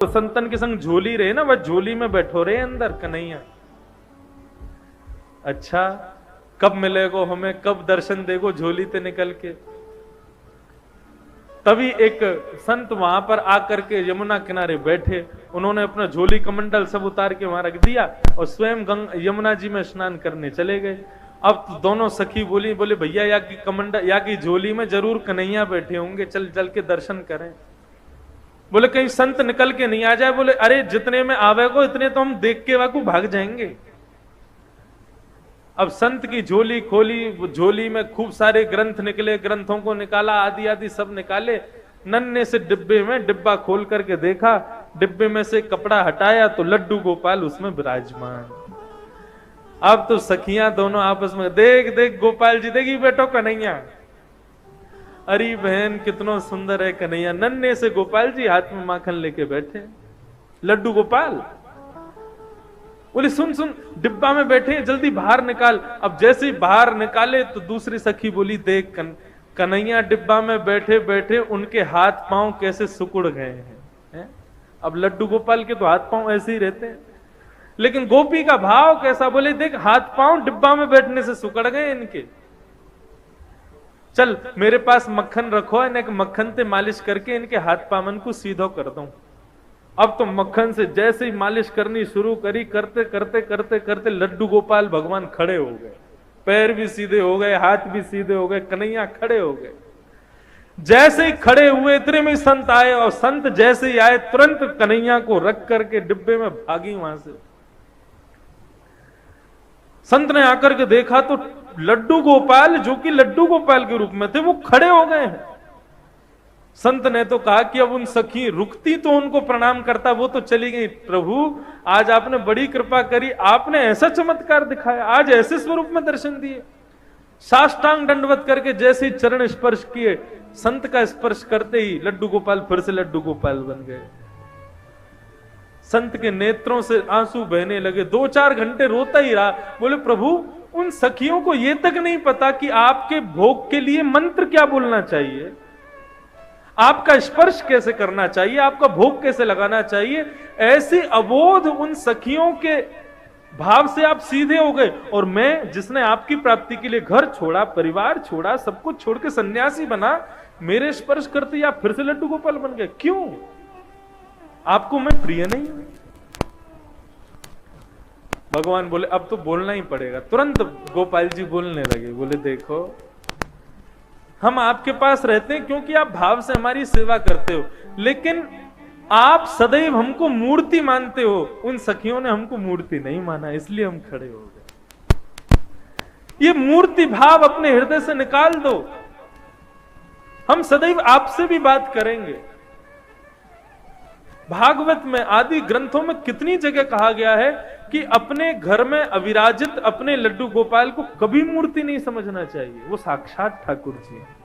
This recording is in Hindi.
तो संतन के संग झोली रहे ना, वह झोली में बैठो रहे अंदर कन्हैया। अच्छा, कब मिलेगो हमें, कब दर्शन देगो झोली ते निकल के। तभी एक संत वहां पर आकर के यमुना किनारे बैठे, उन्होंने अपना झोली कमंडल सब उतार के वहां रख दिया और स्वयं यमुना जी में स्नान करने चले गए। अब तो दोनों सखी बोले भैया या की कमंडल या की झोली में जरूर कन्हैया बैठे होंगे, चल चल के दर्शन करें। बोले कहीं संत निकल के नहीं आ जाए। बोले अरे जितने में आवे को इतने तो हम देख के वाकू भाग जाएंगे। अब संत की झोली खोली, झोली में खूब सारे ग्रंथ निकले, ग्रंथों को निकाला, आदि आदि सब निकाले। नन्हे से डिब्बे में डिब्बा खोल करके देखा, डिब्बे में से कपड़ा हटाया तो लड्डू गोपाल उसमें विराजमान। अब तो सखियां दोनों आपस में देख देख गोपाल जी, देखी बेटो कन्हैया, अरे बहन कितना सुंदर है कन्हैया। नन्हे से गोपाल जी हाथ में माखन लेके बैठे, लड्डू गोपाल। बोले सुन सुन, डिब्बा में बैठे, जल्दी बाहर निकाल। अब जैसे ही बाहर निकाले तो दूसरी सखी बोली देख कन्हैया डिब्बा में बैठे बैठे उनके हाथ पांव कैसे सिकुड़ गए हैं। अब लड्डू गोपाल के तो हाथ पांव ऐसे ही रहते हैं, लेकिन गोपी का भाव कैसा। बोले देख हाथ पांव डिब्बा में बैठने से सिकुड़ गए इनके, चल मेरे पास मक्खन रखो, इन्हें मक्खन से मालिश करके इनके हाथ पामन को सीधो कर दूं। अब तो मक्खन से जैसे ही मालिश करनी शुरू करी, करते करते करते करते लड्डू गोपाल भगवान खड़े हो गए, पैर भी सीधे हो गए, हाथ भी सीधे हो गए, कन्हैया खड़े हो गए। जैसे ही खड़े हुए इतने में संत आए, और संत जैसे ही आए तुरंत कन्हैया को रख करके डिब्बे में भागी वहां से। संत ने आकर के देखा तो लड्डू गोपाल, जो कि लड्डू गोपाल के रूप में थे, वो खड़े हो गए हैं। संत ने तो कहा कि अब उन सखी रुकती तो उनको प्रणाम करता, वो तो चली गई। प्रभु आज आपने बड़ी कृपा करी, आपने ऐसा चमत्कार दिखाया, आज ऐसे स्वरूप में दर्शन दिए। साष्टांग दंडवत करके जैसे ही चरण स्पर्श किए, संत का स्पर्श करते ही लड्डू गोपाल फिर से लड्डू गोपाल बन गए। संत के नेत्रों से आंसू बहने लगे, 2-4 घंटे रोता ही रहा। बोले प्रभु उन सखियों को ये तक नहीं पता कि आपके भोग के लिए मंत्र क्या बोलना चाहिए, आपका स्पर्श कैसे करना चाहिए, आपका भोग कैसे लगाना चाहिए। ऐसी अबोध उन सखियों के भाव से आप सीधे हो गए, और मैं जिसने आपकी प्राप्ति के लिए घर छोड़ा, परिवार छोड़ा, सब कुछ छोड़ के सन्यासी बना, मेरे स्पर्श करते आप फिर से लड्डू गोपाल बन गए। क्यों? आपको मैं प्रिय नहीं हूं? भगवान बोले अब तो बोलना ही पड़ेगा। तुरंत गोपाल जी बोलने लगे, बोले देखो हम आपके पास रहते हैं क्योंकि आप भाव से हमारी सेवा करते हो, लेकिन आप सदैव हमको मूर्ति मानते हो। उन सखियों ने हमको मूर्ति नहीं माना, इसलिए हम खड़े हो गए। ये मूर्ति भाव अपने हृदय से निकाल दो, हम सदैव आपसे भी बात करेंगे। भागवत में आदि ग्रंथों में कितनी जगह कहा गया है कि अपने घर में अविराजित अपने लड्डू गोपाल को कभी मूर्ति नहीं समझना चाहिए, वो साक्षात ठाकुर जी हैं।